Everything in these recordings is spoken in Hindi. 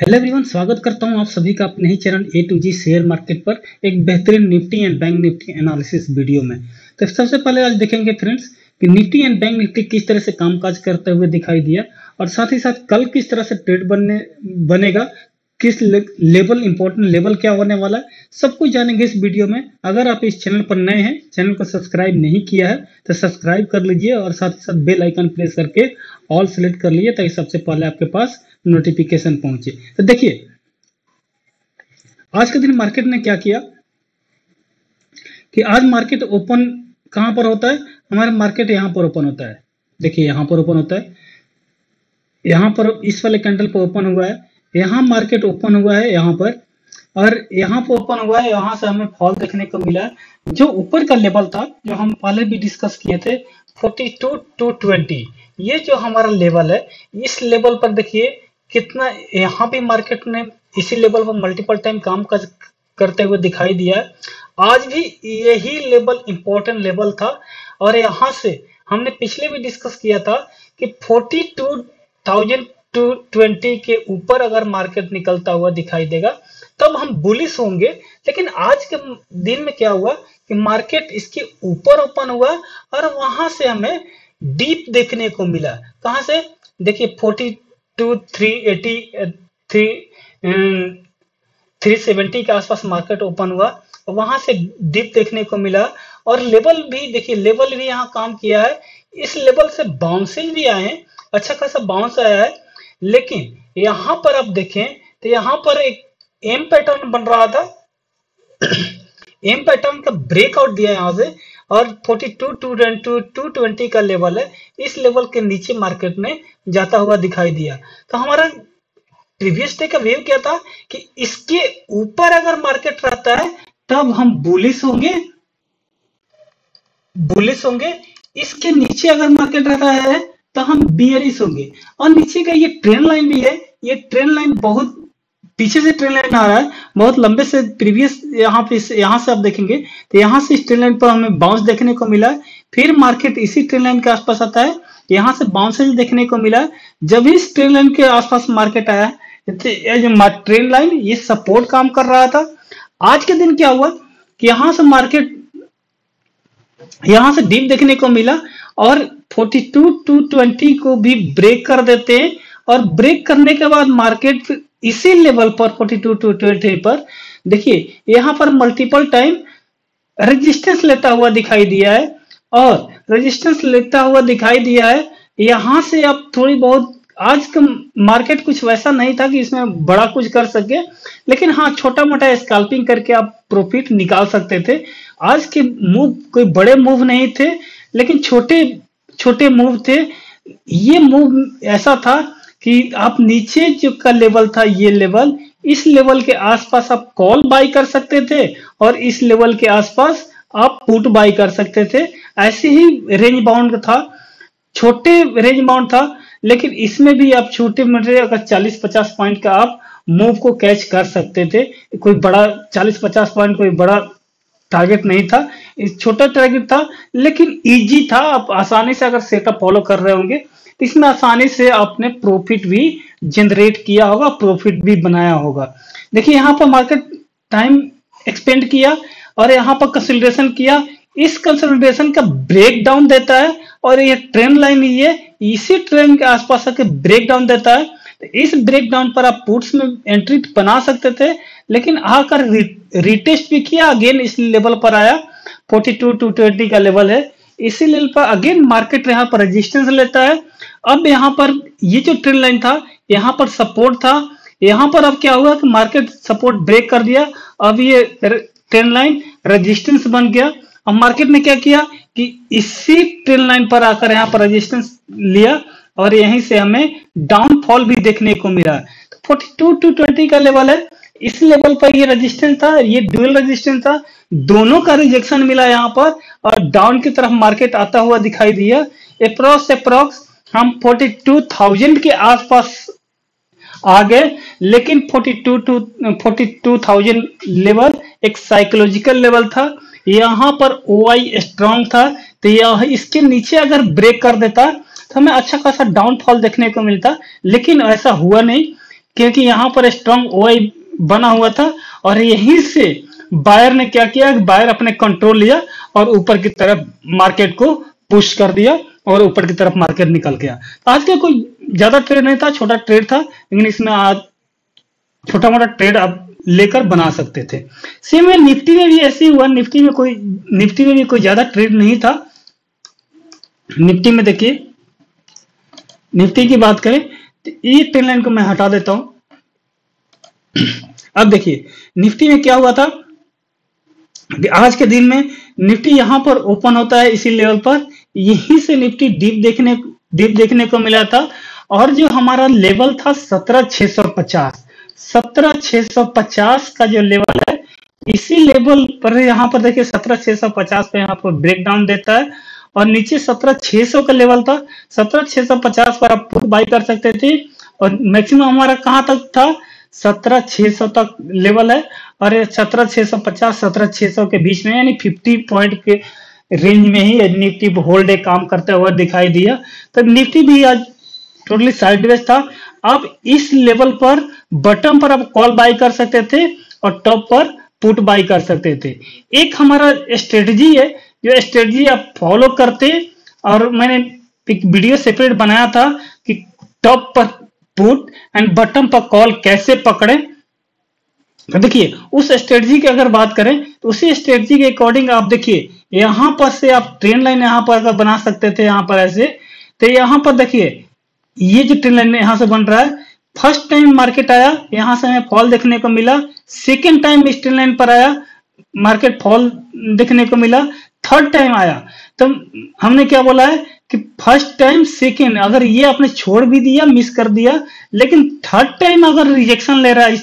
हेलो एवरीवन, स्वागत करता हूं आप सभी का अपने ही channel A to G share market पर एक बेहतरीन Nifty and bank Nifty analysis video में। तो सबसे पहले आज देखेंगे फ्रेंड्स कि निफ्टी एंड बैंक निफ्टी किस तरह से कामकाज करते हुए दिखाई दिया और साथ ही साथ कल किस तरह से ट्रेड बनेगा, किस लेवल इंपॉर्टेंट लेवल क्या होने वाला है, सब कुछ जानेंगे इस वीडियो में। अगर आप इस चैनल पर नए हैं, चैनल को सब्सक्राइब नहीं किया है तो सब्सक्राइब कर लीजिए और साथ ही साथ बेल आइकन प्रेस करके ऑल सेलेक्ट कर लीजिए ताकि सबसे पहले आपके पास नोटिफिकेशन पहुंचे। तो देखिए आज के दिन मार्केट ने क्या किया कि आज मार्केट ओपन कहां पर होता है, हमारा मार्केट यहां पर ओपन होता है। देखिए यहां पर ओपन होता है, यहां पर इस वाले कैंडल पर ओपन हुआ है, यहां मार्केट ओपन हुआ है यहां पर, और यहां पर ओपन हुआ है, यहां से हमें फॉल देखने को मिला है। जो ऊपर का लेवल था जो हम पहले भी डिस्कस किए थे 42,220, ये जो हमारा लेवल है, इस लेवल पर देखिए कितना यहाँ भी मार्केट ने इसी लेवल पर मल्टीपल टाइम काम करते हुए दिखाई दिया है। आज भी यही लेवल इंपॉर्टेंट लेवल था और यहाँ से हमने पिछले भी डिस्कस किया था कि 42,220 के ऊपर अगर मार्केट निकलता हुआ दिखाई देगा तब हम बुलिश होंगे। लेकिन आज के दिन में क्या हुआ कि मार्केट इसके ऊपर ओपन हुआ और वहां से हमें डीप देखने को मिला। कहां से? देखिए 42,380 370 के आसपास मार्केट ओपन हुआ, वहां से डीप देखने को मिला और लेवल भी देखिए, लेवल भी यहाँ काम किया है। इस लेवल से बाउंसेज भी आए हैं, अच्छा खासा बाउंस आया है। लेकिन यहाँ पर आप देखें तो यहाँ पर एक एम पैटर्न बन रहा था एम पैटर्न का ब्रेकआउट दिया यहाँ से और 42,220 का लेवल है, इस लेवल के नीचे मार्केट में जाता हुआ दिखाई दिया। तो हमारा प्रीवियस डे का व्यू क्या था कि इसके ऊपर अगर मार्केट रहता है तब हम बुलिश होंगे, इसके नीचे अगर मार्केट रहता है तो हम बियरिश होंगे। और नीचे का ये ट्रेंड लाइन भी है, ये ट्रेंड लाइन बहुत पीछे से ट्रेंड लाइन आ रहा है, बहुत लंबे से प्रीवियस यहाँ से आप देखेंगे तो यहाँ से इस ट्रेंड लाइन पर हमें बाउंस देखने को मिला है। फिर मार्केट इसी ट्रेंड लाइन के आसपास आता है, यहाँ से बाउंसेज देखने को मिला है। जब इस ट्रेंड लाइन के आसपास मार्केट आया तो ये जो ट्रेंड लाइन ये सपोर्ट काम कर रहा था। आज के दिन क्या हुआ कि यहाँ से मार्केट यहाँ से डीप देखने को मिला और 42,220 को भी ब्रेक कर देते हैं और ब्रेक करने के बाद मार्केट इसी लेवल पर 42,220 पर देखिए यहाँ पर मल्टीपल टाइम रेजिस्टेंस लेता हुआ दिखाई दिया है और रेजिस्टेंस लेता हुआ दिखाई दिया है। यहाँ से अब थोड़ी बहुत आज का मार्केट कुछ वैसा नहीं था कि इसमें बड़ा कुछ कर सके, लेकिन हाँ छोटा मोटा स्कैल्पिंग करके आप प्रॉफिट निकाल सकते थे। आज के मूव कोई बड़े मूव नहीं थे, लेकिन छोटे छोटे मूव थे। ये मूव ऐसा था कि आप नीचे जो का लेवल था, ये लेवल, इस लेवल के आसपास आप कॉल बाई कर सकते थे और इस लेवल के आसपास आप पुट बाई कर सकते थे। ऐसे ही रेंज बाउंड था, छोटे रेंज बाउंड था, लेकिन इसमें भी आप छोटे मोटे अगर 40-50 पॉइंट का आप मूव को कैच कर सकते थे। कोई बड़ा 40-50 पॉइंट कोई बड़ा टारगेट नहीं था, छोटा टारगेट था, लेकिन इजी था। आप आसानी से अगर सेटअप फॉलो कर रहे होंगे तो इसमें आसानी से आपने प्रॉफिट भी जनरेट किया होगा, प्रॉफिट भी बनाया होगा। देखिए यहाँ पर मार्केट टाइम एक्सपेंड किया और यहाँ पर कंसोलिडेशन किया, इस कंसोलिडेशन का ब्रेक डाउन देता है और ये ट्रेंड लाइन ये इसी ट्रेंड के आसपास आके ब्रेक डाउन देता है। तो इस ब्रेक डाउन पर आप पुट्स में एंट्री बना सकते थे, लेकिन आकर रिटेस्ट भी किया, अगेन इस लेवल पर आया, 42,220 का लेवल है, इसी लेवल पर अगेन मार्केट यहाँ पर रेजिस्टेंस लेता है। अब यहाँ पर ये जो ट्रेंड लाइन था यहाँ पर सपोर्ट था, यहाँ पर अब क्या हुआ कि मार्केट सपोर्ट ब्रेक कर दिया, अब ये ट्रेंड लाइन रेजिस्टेंस बन गया। अब मार्केट ने क्या किया कि इसी ट्रेंड लाइन पर आकर यहाँ पर रेजिस्टेंस लिया और यहीं से हमें डाउनफॉल भी देखने को मिला। 42,220 का लेवल है, इस लेवल पर ये रेजिस्टेंस था, ये ड्यूअल रेजिस्टेंस था, दोनों का रिजेक्शन मिला यहाँ पर और डाउन की तरफ मार्केट आता हुआ दिखाई दिया। अप्रोक्स हम 42,000 के आसपास आ गए, लेकिन 42,000 लेवल एक साइकोलॉजिकल लेवल था। यहाँ पर OI स्ट्रॉन्ग था, तो यह इसके नीचे अगर ब्रेक कर देता तो हमें अच्छा खासा डाउनफॉल देखने को मिलता, लेकिन ऐसा हुआ नहीं। क्योंकि यहाँ पर स्ट्रॉन्ग ओआई बना हुआ था और यहीं से बायर ने क्या किया, बायर अपने कंट्रोल लिया और ऊपर की तरफ मार्केट को पुश कर दिया और ऊपर की तरफ मार्केट निकल गया। आज का कोई ज्यादा ट्रेड नहीं था, छोटा ट्रेड था, लेकिन इसमें आज छोटा मोटा ट्रेड आप लेकर बना सकते थे। सेम है निफ्टी में भी ऐसे हुआ। निफ्टी में भी कोई ज्यादा ट्रेड नहीं था। निफ्टी में देखिए, निफ्टी की बात करें तो ये ट्रेंड लाइन को मैं हटा देता हूं। अब देखिए निफ्टी में क्या हुआ था, आज के दिन में निफ्टी यहां पर ओपन होता है इसी लेवल पर, यहीं से निफ्टी डीप देखने को मिला था और जो हमारा लेवल था 17,650 का जो लेवल है, इसी लेवल पर यहाँ पर देखिए 17,650 पे यहाँ पर ब्रेक डाउन देता है और नीचे 17,600 का लेवल था। 17,650 पर आप पुट बाई कर सकते थे और मैक्सिमम हमारा कहाँ तक था, 17,600 तक लेवल है और 17,650 17,600 के बीच में, यानी 50 पॉइंट के रेंज में ही निफ्टी होल्ड एक काम करते हुए दिखाई दिया। तो निफ्टी भी आज टोटली साइडवेज था। आप इस लेवल पर बटन पर आप कॉल बाई कर सकते थे और टॉप पर पुट बाई कर सकते थे। एक हमारा स्ट्रेटजी है, जो स्ट्रेटजी आप फॉलो करते, और मैंने एक वीडियो सेपरेट बनाया था कि टॉप पर पुट एंड बटन पर कॉल कैसे पकड़े। तो देखिए उस स्ट्रेटजी की अगर बात करें तो उसी स्ट्रेटजी के अकॉर्डिंग आप देखिए यहां पर से आप ट्रेंड लाइन यहां पर अगर बना सकते थे, यहां पर ऐसे, तो यहां पर देखिए ये जो ट्रेंड लाइन यहां से बन रहा है, फर्स्ट टाइम मार्केट आया, यहां से हमें फॉल देखने को मिला, सेकेंड टाइम इस ट्रेंड लाइन पर आया, मार्केट फॉल देखने को मिला, थर्ड टाइम आया। तो हमने क्या बोला है कि फर्स्ट टाइम सेकेंड अगर ये आपने छोड़ भी दिया, मिस कर दिया, लेकिन थर्ड टाइम अगर रिजेक्शन ले रहा है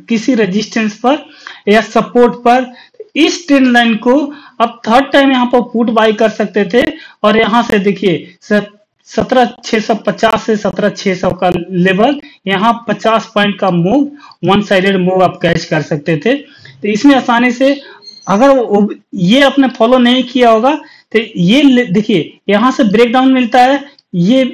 किसी रेजिस्टेंस पर या सपोर्ट पर, इस ट्रेंड लाइन को आप थर्ड टाइम यहाँ पर पुट बाई कर सकते थे और यहाँ से देखिए 17,650 से 17,600 का लेवल, यहाँ 50 पॉइंट का मूव, वन साइडेड मूव आप कैच कर सकते थे। तो इसमें आसानी से अगर ये आपने फॉलो नहीं किया होगा तो ये देखिए यहाँ से ब्रेकडाउन मिलता है, ये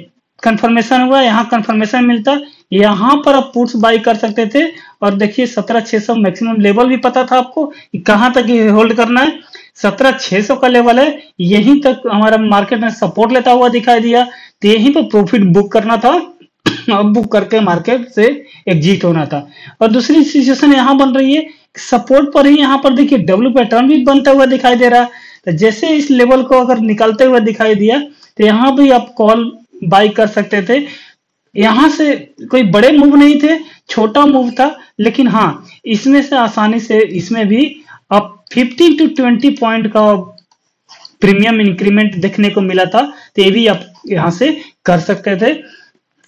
कंफर्मेशन हुआ, यहाँ कंफर्मेशन मिलता, यहाँ पर आप पुट्स बाई कर सकते थे और देखिए 17,600 मैक्सिमम लेवल भी पता था आपको कि कहाँ तक ये होल्ड करना है। 17,600 का लेवल है, यहीं तक हमारा मार्केट में सपोर्ट लेता हुआ दिखाई दिया, तो यहीं पर प्रॉफिट बुक करना था और बुक करके मार्केट से एग्जिट होना था। और दूसरी सिचुएशन यहाँ बन रही है, सपोर्ट पर ही यहाँ पर देखिए डब्ल्यू पैटर्न भी बनता हुआ दिखाई दे रहा है। तो जैसे इस लेवल को अगर निकलते हुए दिखाई दिया तो यहाँ भी आप कॉल बाई कर सकते थे। यहां से कोई बड़े मूव नहीं थे, छोटा मूव था, लेकिन हाँ इसमें से आसानी से इसमें भी आप 15 to 20 पॉइंट का प्रीमियम इंक्रीमेंट देखने को मिला था, तो ये भी आप यहां से कर सकते थे।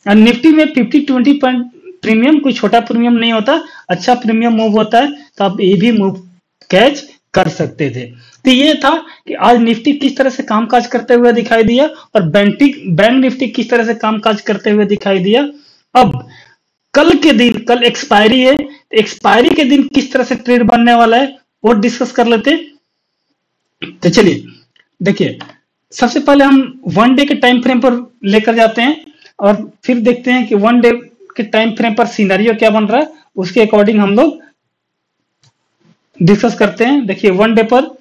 और निफ्टी में 50-20 पॉइंट प्रीमियम कोई छोटा प्रीमियम नहीं होता, अच्छा प्रीमियम मूव होता है, तो आप ये भी मूव कैच कर सकते थे। तो ये था कि आज निफ्टी किस तरह से कामकाज करते हुए दिखाई दिया और बैंक निफ्टी किस तरह से कामकाज करते हुए दिखाई दिया। अब कल के दिन, कल एक्सपायरी है, तो एक्सपायरी के दिन किस तरह से ट्रेड बनने वाला है वो डिस्कस कर लेते। तो चलिए देखिए, सबसे पहले हम वन डे के टाइम फ्रेम पर लेकर जाते हैं और फिर देखते हैं कि वन डे के टाइम फ्रेम पर सिनेरियो क्या बन रहा है, उसके अकॉर्डिंग हम लोग डिस्कस करते हैं। देखिए वन डे पर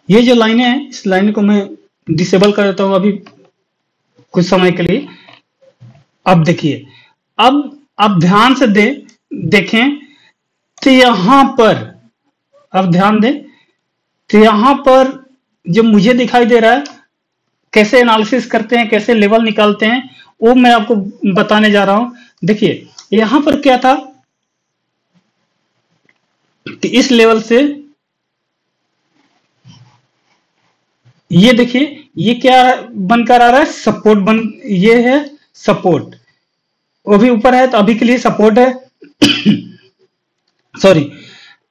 ये जो लाइनें हैं, इस लाइन को मैं डिसेबल कर देता हूं अभी कुछ समय के लिए। अब देखिए, अब आप ध्यान से देखें तो यहां पर, अब ध्यान दें तो यहां पर जो मुझे दिखाई दे रहा है, कैसे एनालिसिस करते हैं, कैसे लेवल निकालते हैं, वो मैं आपको बताने जा रहा हूं। देखिए यहां पर क्या था कि इस लेवल से ये देखिए ये क्या बनकर आ रहा है, सपोर्ट बन, ये है सपोर्ट, वो भी ऊपर है तो अभी के लिए सपोर्ट है। सॉरी,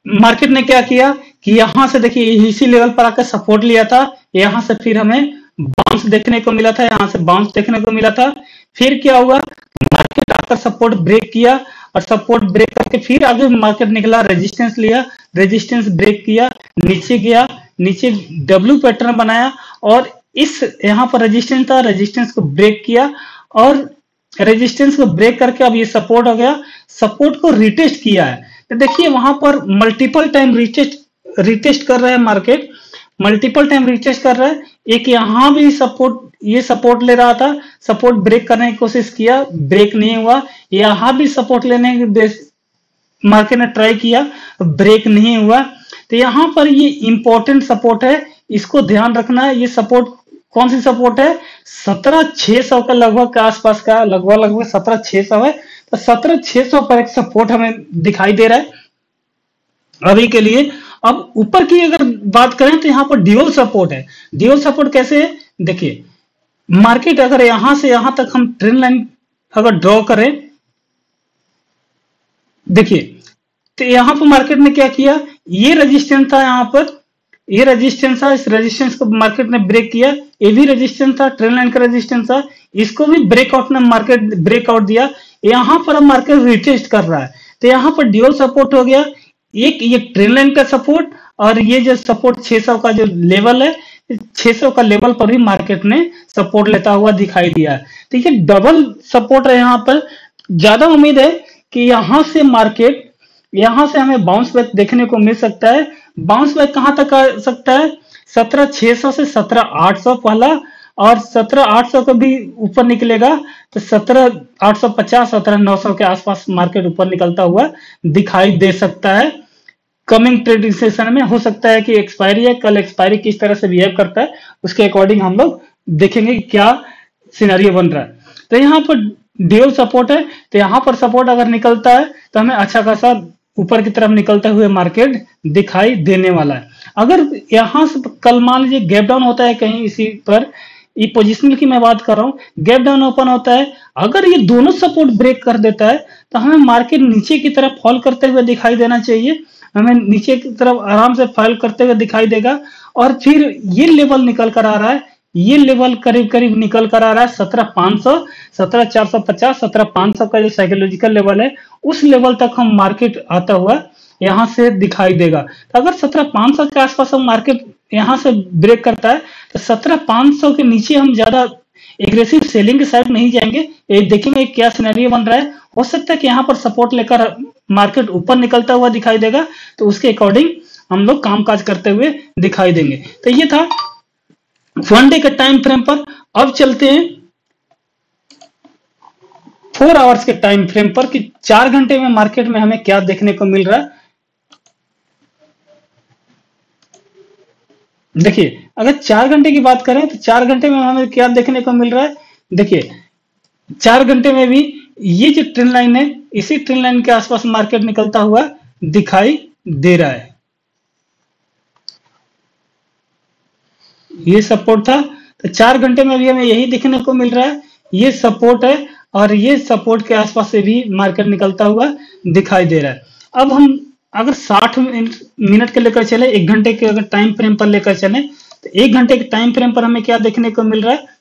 मार्केट ने क्या किया कि यहां से देखिए इसी लेवल पर आकर सपोर्ट लिया था, यहां से फिर हमें बाउंस देखने को मिला था, यहां से बाउंस देखने को मिला था। फिर क्या हुआ, मार्केट आकर सपोर्ट ब्रेक किया और सपोर्ट ब्रेक करके फिर आगे मार्केट निकला, रेजिस्टेंस लिया, रेजिस्टेंस ब्रेक किया, नीचे गया, नीचे डब्ल्यू पैटर्न बनाया और इस यहां पर रेजिस्टेंस था, रेजिस्टेंस को ब्रेक किया और रेजिस्टेंस को ब्रेक करके अब ये सपोर्ट हो गया, सपोर्ट को रिटेस्ट किया है। तो देखिए वहां पर मल्टीपल टाइम रिटेस्ट कर रहा है मार्केट, मल्टीपल टाइम रिटेस्ट कर रहा है। एक यहाँ भी सपोर्ट, ये सपोर्ट ले रहा था, सपोर्ट ब्रेक करने की कोशिश किया, ब्रेक नहीं हुआ। यहाँ भी सपोर्ट लेने की मार्केट ने ट्राई किया, ब्रेक नहीं हुआ। तो यहाँ पर ये इंपॉर्टेंट सपोर्ट है, इसको ध्यान रखना है। ये सपोर्ट कौन सी सपोर्ट है? 17,600 का लगभग के आसपास का, लगभग 17,600 है। तो 17,600 पर एक सपोर्ट हमें दिखाई दे रहा है अभी के लिए। अब ऊपर की अगर बात करें तो यहाँ पर ड्यूअल सपोर्ट है। ड्यूअल सपोर्ट कैसे है? देखिए मार्केट अगर यहां से यहां तक हम ट्रेंड लाइन अगर ड्रॉ करें, देखिए तो यहां पर मार्केट ने क्या किया, ये रेजिस्टेंस था, यहां पर ये रेजिस्टेंस था, इस रेजिस्टेंस को मार्केट ने ब्रेक किया। ये भी रेजिस्टेंस था, ट्रेंड लाइन का रेजिस्टेंस था, इसको भी ब्रेकआउट ने मार्केट ब्रेकआउट दिया। यहां पर अब मार्केट रिटेस्ट कर रहा है। तो यहां पर ड्यूअल सपोर्ट हो गया, एक ये ट्रेंड लाइन का सपोर्ट और ये जो सपोर्ट 600 का जो लेवल है, 600 का लेवल पर भी मार्केट ने सपोर्ट लेता हुआ दिखाई दिया। तो ये डबल सपोर्ट है। यहाँ पर ज्यादा उम्मीद है कि यहां से मार्केट, यहां से हमें बाउंस बैक देखने को मिल सकता है। बाउंस बैक कहां तक आ सकता है? 17,600 से 17,800 पहला, और 17,800 को भी ऊपर निकलेगा तो 17,850 17,900 के आसपास मार्केट ऊपर निकलता हुआ दिखाई दे सकता है। कमिंग ट्रेडिंग सेशन में हो सकता है कि एक्सपायरी है, कल एक्सपायरी किस तरह से बिहेव करता है उसके अकॉर्डिंग हम लोग देखेंगे कि क्या सिनेरियो बन रहा है। तो यहाँ पर ड्यूअल सपोर्ट है, तो यहाँ पर सपोर्ट अगर निकलता है तो हमें अच्छा खासा ऊपर की तरफ निकलते हुए मार्केट दिखाई देने वाला है। अगर यहाँ से कल मान लीजिए गैप डाउन होता है कहीं इसी पर, ये पोजिशनल की मैं बात कर रहा हूँ, गैप डाउन ओपन होता है, अगर ये दोनों सपोर्ट ब्रेक कर देता है तो हमें मार्केट नीचे की तरफ फॉल करते हुए दिखाई देना चाहिए। हमें नीचे की तरफ आराम से फॉल करते हुए दिखाई देगा। और फिर ये लेवल निकल कर आ रहा है, ये लेवल करीब करीब निकल कर आ रहा है 17,500, 17,450, 17,500 का जो साइकोलॉजिकल लेवल है, उस लेवल तक हम मार्केट आता हुआ यहां से दिखाई देगा। तो अगर 17,500 के आसपास हम मार्केट यहां से ब्रेक करता है तो 17,500 के नीचे हम ज्यादा एग्रेसिव सेलिंग के साइड नहीं जाएंगे। ये देखेंगे क्या सिनेरियो बन रहा है। हो सकता है कि यहाँ पर सपोर्ट लेकर मार्केट ऊपर निकलता हुआ दिखाई देगा, तो उसके अकॉर्डिंग हम लोग कामकाज करते हुए दिखाई देंगे। तो ये था 1 डे के टाइम फ्रेम पर। अब चलते हैं 4 आवर्स के टाइम फ्रेम पर कि 4 घंटे में मार्केट में हमें क्या देखने को मिल रहा है। देखिए अगर 4 घंटे की बात करें तो 4 घंटे में हमें क्या देखने को मिल रहा है। देखिए 4 घंटे में भी ये जो ट्रेंड लाइन है, इसी ट्रेंड लाइन के आसपास मार्केट निकलता हुआ दिखाई दे रहा है। ये सपोर्ट था, तो 4 घंटे में भी हमें यही देखने को मिल रहा है, ये सपोर्ट है और ये सपोर्ट के आसपास से भी मार्केट निकलता हुआ दिखाई दे रहा है। अब हम अगर 60 मिनट के लेकर चले, 1 घंटे के अगर टाइम फ्रेम पर लेकर चले, तो 1 घंटे के टाइम फ्रेम पर हमें क्या देखने को मिल रहा है।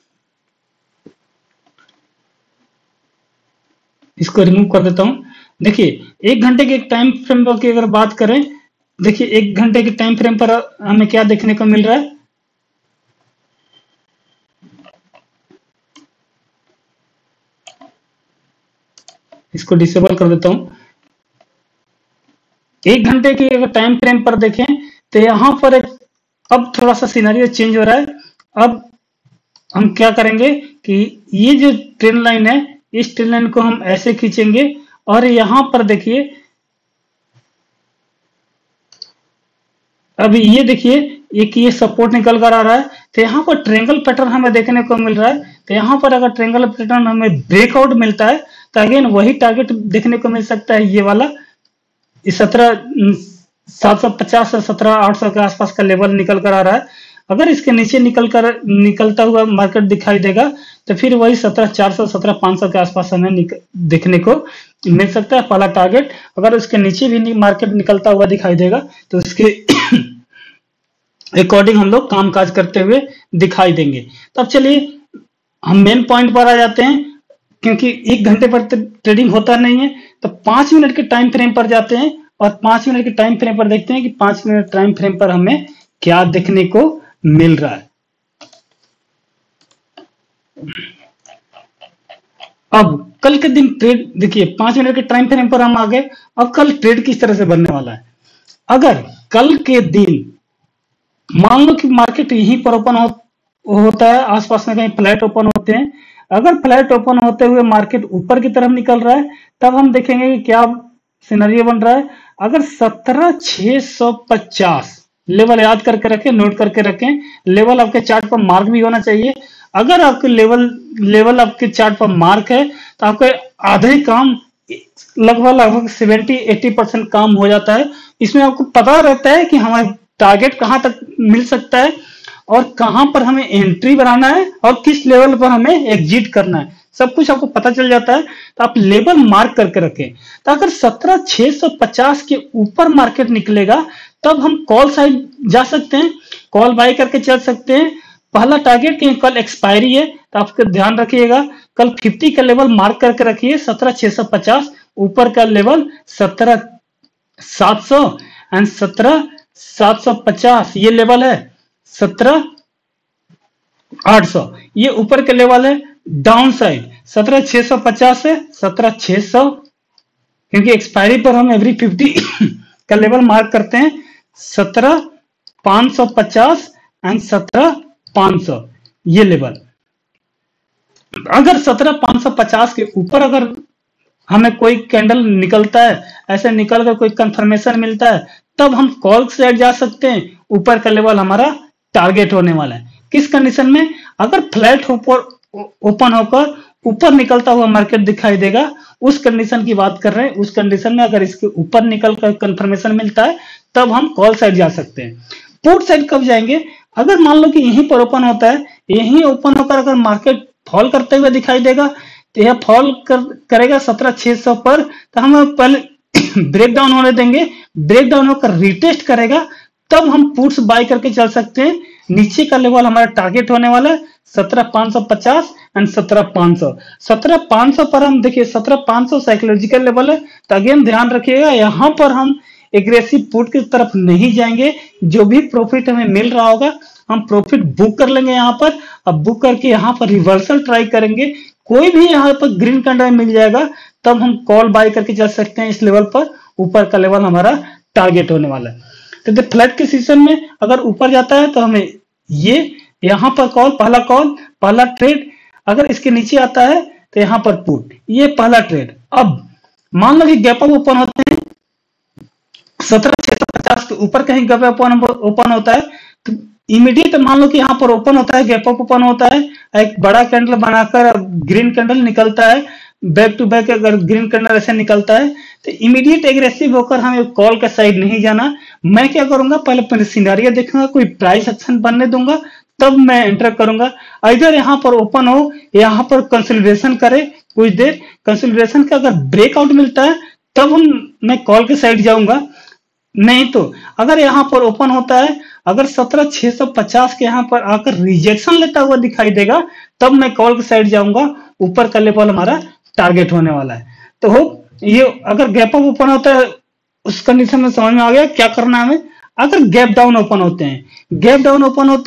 इसको रिमूव कर देता हूं। देखिए 1 घंटे के टाइम फ्रेम पर की अगर बात करें, देखिए 1 घंटे के टाइम फ्रेम पर हमें क्या देखने को मिल रहा है। इसको डिसेबल कर देता हूं। 1 घंटे के अगर टाइम फ्रेम पर देखें तो यहां पर एक अब थोड़ा सा सिनेरियो चेंज हो रहा है। अब हम क्या करेंगे कि ये जो ट्रेंड लाइन है, इस ट्रेंड लाइन को हम ऐसे खींचेंगे और यहां पर देखिए अभी ये देखिए एक ये सपोर्ट निकल कर आ रहा है, तो यहाँ पर ट्रेंगल पैटर्न हमें देखने को मिल रहा है। तो यहाँ पर अगर ट्रेंगल पैटर्न हमें ब्रेकआउट मिलता है तो अगेन वही टारगेट देखने को मिल सकता है, ये वाला 17,750 से 17,800 के आसपास का लेवल निकल कर आ रहा है। अगर इसके नीचे निकलता हुआ मार्केट दिखाई देगा तो फिर वही 17,400 17,500 के आसपास हमें देखने को मिल सकता है पहला टारगेट। अगर उसके नीचे भी मार्केट निकलता हुआ दिखाई देगा तो उसके अकॉर्डिंग हम लोग कामकाज करते हुए दिखाई देंगे। तो अब चलिए हम मेन पॉइंट पर आ जाते हैं, क्योंकि 1 घंटे पर ट्रेडिंग होता नहीं है, तो 5 मिनट के टाइम फ्रेम पर जाते हैं और 5 मिनट के टाइम फ्रेम पर देखते हैं कि 5 मिनट टाइम फ्रेम पर हमें क्या देखने को मिल रहा है। अब कल के दिन ट्रेड देखिए 5 मिनट के टाइम फ्रेम पर हम आ गए। अब कल ट्रेड किस तरह से बनने वाला है। अगर कल के दिन मान लो कि मार्केट यहीं पर ओपन होता है, आसपास में कहीं फ्लैट ओपन होते हैं, अगर फ्लैट ओपन होते हुए मार्केट ऊपर की तरफ निकल रहा है, तब हम देखेंगे कि क्या सिनेरियो बन रहा है। अगर 17,650 लेवल याद करके रखें, नोट करके रखें, लेवल आपके चार्ट पर मार्क भी होना चाहिए। अगर आपके लेवल आपके चार्ट पर मार्क है तो आपके आधे काम लगभग 70-80% काम हो जाता है। इसमें आपको पता रहता है कि हमारा टारगेट कहां तक मिल सकता है और कहां पर हमें एंट्री बनाना है और किस लेवल पर हमें एग्जिट करना है, सब कुछ आपको पता चल जाता है। तो आप लेवल मार्क करके रखें। तो अगर 17,650 के ऊपर मार्केट निकलेगा तब हम कॉल साइड जा सकते हैं, कॉल बाय करके चल सकते हैं। पहला टारगेट कि कल एक्सपायरी है तो आपको ध्यान रखिएगा, कल 50 का लेवल मार्क करके रखिए 17,650, ऊपर का लेवल 17,700 एंड 17,750 ये लेवल है, 17,800 ये ऊपर के लेवल है। डाउन साइड 17,650 से 17,600, क्योंकि एक्सपायरी पर हम एवरी 50 का लेवल मार्क करते हैं। 17,550 एंड 17,500 ये लेवल। अगर 17,550 के ऊपर अगर हमें कोई कैंडल निकलता है, ऐसे निकल कर कोई कंफर्मेशन मिलता है, तब हम कॉल साइड जा सकते हैं। ऊपर का लेवल हमारा टारगेट होने वाला है। किस कंडीशन में, अगर फ्लैट ओपन होकर ऊपर निकलता हुआ मार्केट दिखाई देगा, उस कंडीशन की बात कर रहे हैं। उस कंडीशन में अगर इसके ऊपर निकल कर कंफर्मेशन मिलता है तब हम कॉल साइड जा सकते हैं। पुट साइड कब जाएंगे, अगर मान लो कि यहीं पर ओपन होता है, यहीं ओपन होकर अगर मार्केट फॉल करते हुए दिखाई देगा तो यह फॉल करेगा 17,600 पर, तो हम पहले ब्रेक डाउन होने देंगे। ब्रेक डाउन होकर रिटेस्ट करेगा तब हम पुट्स बाय करके चल सकते हैं। नीचे का लेवल हमारा टारगेट होने वाला है 17,550 एंड 17,500। 17,500 पर हम देखिए 17,500 साइकोलॉजिकल लेवल है, तो अगेन ध्यान रखिएगा यहां पर हम एग्रेसिव पुट की तरफ नहीं जाएंगे। जो भी प्रॉफिट हमें मिल रहा होगा हम प्रॉफिट बुक कर लेंगे यहाँ पर। अब बुक करके यहाँ पर रिवर्सल ट्राई करेंगे, कोई भी यहाँ पर ग्रीन कैंडल मिल जाएगा तब हम कॉल बाय करके चल सकते हैं। इस लेवल पर ऊपर का लेवल हमारा टारगेट होने वाला है। तो फ्लैट के सीजन में अगर ऊपर जाता है तो हमें ये यहाँ पर पहला ट्रेड, अगर इसके नीचे आता है तो यहाँ पर पुट, ये पहला ट्रेड। अब मान लो कि गैप अप ओपन होते हैं 17,650 के ऊपर कहीं गैप अप ओपन होता है तो इमीडिएट मान लो कि यहाँ पर ओपन होता है, गैप अप ओपन होता है, एक बड़ा कैंडल बनाकर ग्रीन कैंडल निकलता है, बैक टू बैक अगर ग्रीन कैंडल ऐसे निकलता है तो इमीडिएट एग्रेसिव होकर हमें कॉल का साइड नहीं जाना। मैं क्या करूंगा, पहले सिनेरियो देखूंगा, कोई प्राइस एक्शन बनने दूंगा तब मैं एंटर करूंगा। इधर यहाँ पर ओपन हो, यहाँ पर कंसोलिडेशन करे कुछ देर, कंसोलिडेशन का अगर ब्रेकआउट मिलता है तब मैं कॉल के साइड जाऊंगा। नहीं तो अगर यहाँ पर ओपन होता है, अगर 17,650 के यहाँ पर आकर रिजेक्शन लेता हुआ दिखाई देगा तब मैं कॉल के साइड जाऊंगा। ऊपर का लेवल हमारा टारगेट होने वाला है। तो हो ये अगर गैप अप ओपन होता है उस कंडीशन में समझ में आ गया क्या करना है हमें। अगर गैप डाउन ओपन होते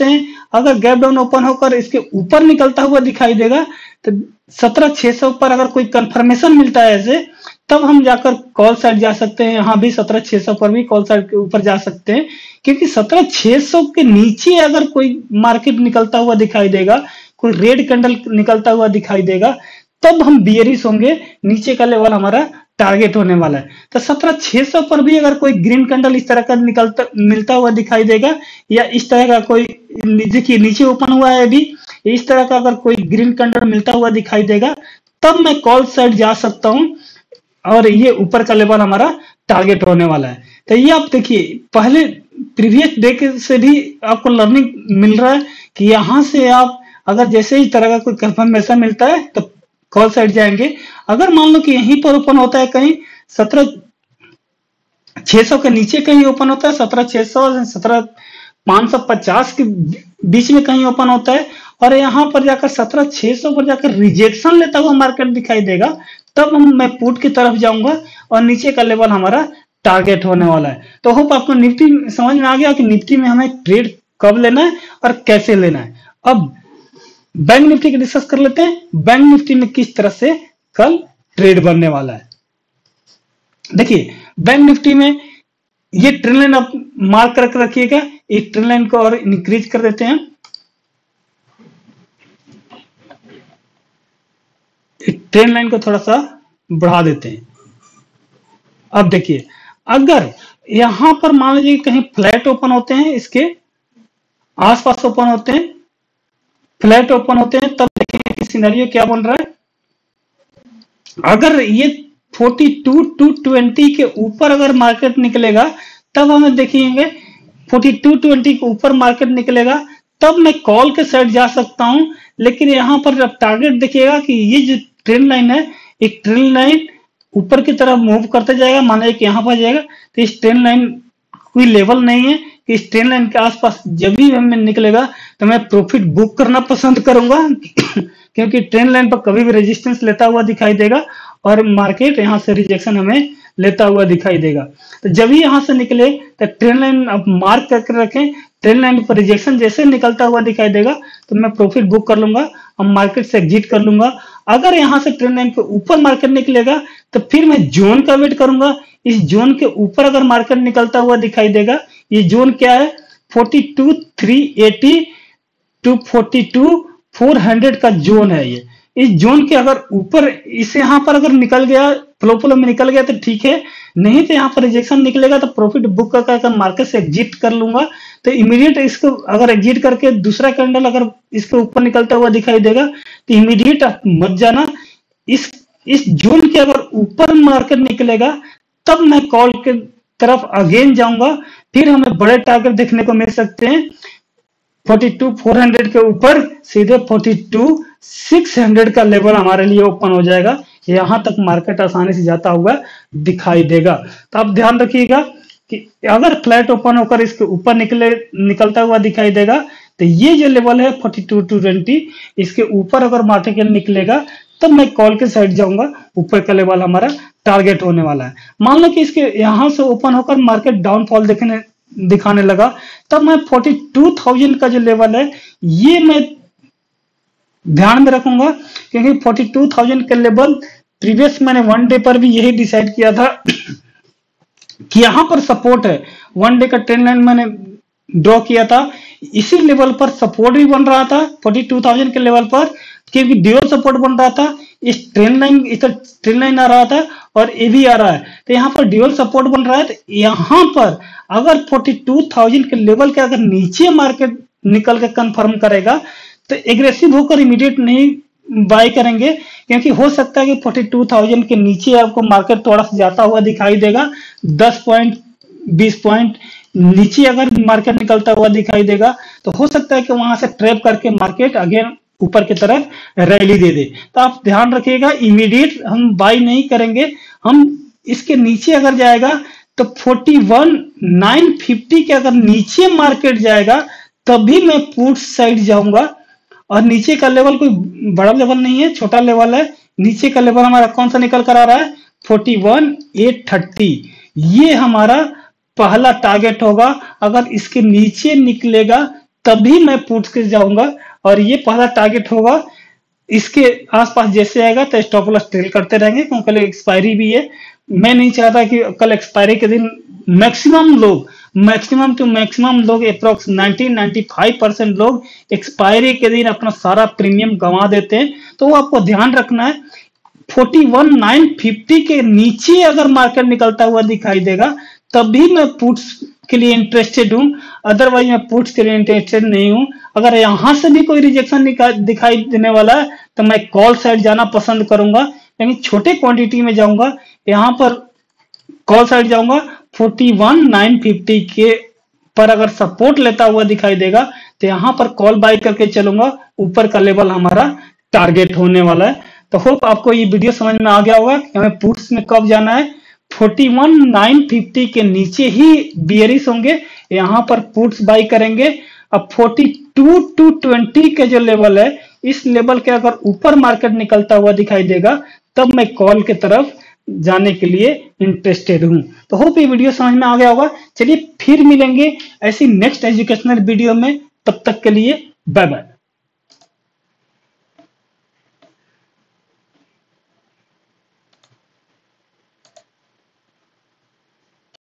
हैं, अगर गैप डाउन ओपन होकर इसके ऊपर निकलता हुआ दिखाई देगा तो 17,600 पर अगर कोई कंफर्मेशन मिलता है ऐसे, तब हम जाकर कॉल साइड जा सकते हैं। यहाँ भी 17,600 पर भी कॉल साइड के ऊपर जा सकते हैं, क्योंकि 17,600 के नीचे अगर कोई मार्केट निकलता हुआ दिखाई देगा, कोई रेड कैंडल निकलता हुआ दिखाई देगा, तब हम बियरिश होंगे। नीचे का लेवल हमारा टारगेट होने वाला है। तो 17,600 पर भी अगर कोई ग्रीन कैंडल इस तरह का मिलता हुआ दिखाई देगा, या इस तरह का कोई देखिए नीचे ओपन हुआ है अभी, इस तरह का अगर कोई ग्रीन कैंडल मिलता हुआ दिखाई देगा तब मैं कॉल साइड जा सकता हूं और ये ऊपर का लेवल हमारा टारगेट होने वाला है। तो ये आप देखिए पहले प्रीवियस डे से भी आपको लर्निंग मिल रहा है कि यहां से आप अगर जैसे इस तरह का कोई कंफर्मेशन मिलता है तो कॉल साइड जाएंगे। अगर मान लो कि यहीं पर ओपन होता है कहीं 17,600 के नीचे कहीं ओपन होता है, 17,600 और 17,550 के बीच में कहीं ओपन होता है और यहाँ पर जाकर 17,600 पर जाकर रिजेक्शन लेता हुआ मार्केट दिखाई देगा, तब मैं पुट की तरफ जाऊंगा और नीचे का लेवल हमारा टारगेट होने वाला है। तो होप आपको निफ्टी समझ में आ गया कि निफ्टी में हमें ट्रेड कब लेना है और कैसे लेना है। अब बैंक निफ्टी की डिस्कस कर लेते हैं। बैंक निफ्टी में किस तरह से कल ट्रेड बनने वाला है। देखिए बैंक निफ्टी में ये ट्रेंड लाइन आप मार्क करके रखिएगा, इस ट्रेंड लाइन को और इंक्रीज कर देते हैं, ट्रेंड लाइन को थोड़ा सा बढ़ा देते हैं। अब देखिए अगर यहां पर मान लीजिए कहीं फ्लैट ओपन होते हैं, इसके आसपास ओपन होते हैं, फ्लैट ओपन होते हैं, तब देखेंगे कि सिनेरियो क्या बन रहा है। अगर ये 42,220 के ऊपर अगर मार्केट निकलेगा तब हमें देखेंगे 42,220 के ऊपर मार्केट निकलेगा तब मैं कॉल के साइड जा सकता हूं। लेकिन यहां पर जब टारगेट देखिएगा कि ये जो ट्रेंड लाइन है, एक ट्रेंड लाइन ऊपर की तरफ मूव करते जाएगा, माना कि यहां पर जाएगा, तो इस ट्रेंड लाइन कोई लेवल नहीं है कि इस ट्रेंड लाइन के आसपास जब भी हमें निकलेगा तो मैं प्रॉफिट बुक करना पसंद करूंगा क्योंकि ट्रेंड लाइन पर कभी भी रेजिस्टेंस लेता हुआ दिखाई देगा और मार्केट यहां से रिजेक्शन हमें लेता हुआ दिखाई देगा। तो जब भी यहां से निकले तो ट्रेंड लाइन आप मार्क करके रखें, ट्रेंड लाइन पर रिजेक्शन जैसे निकलता हुआ दिखाई देगा तो मैं प्रॉफिट बुक कर लूंगा और मार्केट से एग्जिट कर लूंगा। अगर यहां से ट्रेंड लाइन के ऊपर मार्केट निकलेगा तो फिर मैं जोन का वेट करूंगा। इस जोन के ऊपर अगर मार्केट निकलता हुआ दिखाई देगा, ये जोन क्या है 42,380 टू 42,400 का जोन है। ये इस जोन के अगर ऊपर इसे यहां पर अगर निकल गया, फ्लो में निकल गया तो ठीक है, नहीं तो यहाँ पर रिजेक्शन निकलेगा तो प्रॉफिट बुक करके मार्केट से एग्जिट कर लूंगा। तो इमीडिएट इसको अगर एग्जिट करके दूसरा कैंडल अगर इसके ऊपर निकलता हुआ दिखाई देगा तो इमीडिएट मत जाना। इस जोन के अगर ऊपर मार्केट निकलेगा तब मैं कॉल के तरफ अगेन जाऊंगा, फिर हमें बड़े टारगेट देखने को मिल सकते हैं 42,400 के ऊपर सीधे 42,600 का लेवल हमारे लिए ओपन हो जाएगा। यहां तक मार्केट आसानी से जाता हुआ दिखाई देगा। तो आप ध्यान रखिएगा कि अगर फ्लैट ओपन होकर इसके ऊपर निकलता हुआ दिखाई देगा तो ये जो लेवल है 42,220, इसके ऊपर अगर मार्केट निकलेगा तब मैं कॉल के साइड जाऊंगा, ऊपर का लेवल हमारा टारगेट होने वाला है। मान लो कि इसके यहां से ओपन होकर मार्केट डाउनफॉल दिखाने लगा तब मैं 42,000 का जो लेवल है ये मैं ध्यान में रखूंगा, क्योंकि 42,000 के लेवल प्रीवियस मैंने वन डे पर भी यही डिसाइड किया था कि यहां पर सपोर्ट है। वन डे का ट्रेंड लाइन मैंने ड्रॉ किया था, इसी लेवल पर सपोर्ट भी बन रहा था 42,000 के लेवल पर, क्योंकि ड्यूअल सपोर्ट बन रहा था। इस ट्रेंड लाइन आ रहा था और ये भी आ रहा है, तो यहाँ पर ड्यूअल सपोर्ट बन रहा है। तो यहाँ पर अगर 42,000 के लेवल के अगर नीचे मार्केट निकल के कंफर्म करेगा तो एग्रेसिव होकर इमीडिएट नहीं बाय करेंगे, क्योंकि हो सकता है कि 42,000 के नीचे आपको मार्केट थोड़ा सा जाता हुआ दिखाई देगा, 10 पॉइंट 20 पॉइंट नीचे अगर मार्केट निकलता हुआ दिखाई देगा तो हो सकता है कि वहां से ट्रैप करके मार्केट अगेन ऊपर की तरफ रैली दे दे। तो आप ध्यान रखिएगा, इमीडिएट हम बाय नहीं करेंगे। हम इसके नीचे अगर जाएगा तो 41,950 के अगर नीचे मार्केट जाएगा तभी मैं पुट साइड जाऊंगा। और नीचे का लेवल कोई बड़ा लेवल नहीं है, छोटा लेवल है। नीचे का लेवल हमारा कौन सा निकल कर आ रहा है 41,830, ये हमारा पहला टारगेट होगा। अगर इसके नीचे निकलेगा तभी मैं पुट के जाऊंगा और ये पहला टारगेट होगा। इसके आसपास जैसे आएगा तो स्टॉप लॉस ट्रेल करते रहेंगे, क्योंकि कल एक्सपायरी भी है। मैं नहीं चाहता कि कल एक्सपायरी के दिन मैक्सिमम टू मैक्सिमम लोग अप्रोक्स 90-95% लोग एक्सपायरी के दिन अपना सारा प्रीमियम गंवा देते हैं। तो वो आपको ध्यान रखना है, 41,950 के नीचे अगर मार्केट निकलता हुआ दिखाई देगा तभी मैं पुट्स के लिए इंटरेस्टेड हूं, अदरवाइज मैं पुट्स के लिए इंटरेस्टेड नहीं हूं। अगर यहां से भी कोई रिजेक्शन दिखाई देने वाला है तो मैं कॉल साइड जाना पसंद करूंगा, यानी छोटे क्वांटिटी में जाऊंगा। यहां पर कॉल साइड जाऊंगा 41,950 के पर अगर सपोर्ट लेता हुआ दिखाई देगा तो यहां पर कॉल बाय करके चलूंगा, ऊपर का लेवल हमारा टारगेट होने वाला है। तो होप आपको ये वीडियो समझ में आ गया होगा कि हमें पुट्स में कब जाना है। 41,950 के नीचे ही बियरिश होंगे, यहां पर पुट्स बाय करेंगे। अब 42,220 के जो लेवल है, इस लेवल के अगर ऊपर मार्केट निकलता हुआ दिखाई देगा तब मैं कॉल के तरफ जाने के लिए इंटरेस्टेड हूं। तो होप ये वीडियो समझ में आ गया होगा। चलिए फिर मिलेंगे ऐसी नेक्स्ट एजुकेशनल वीडियो में, तब तक के लिए बाय बाय।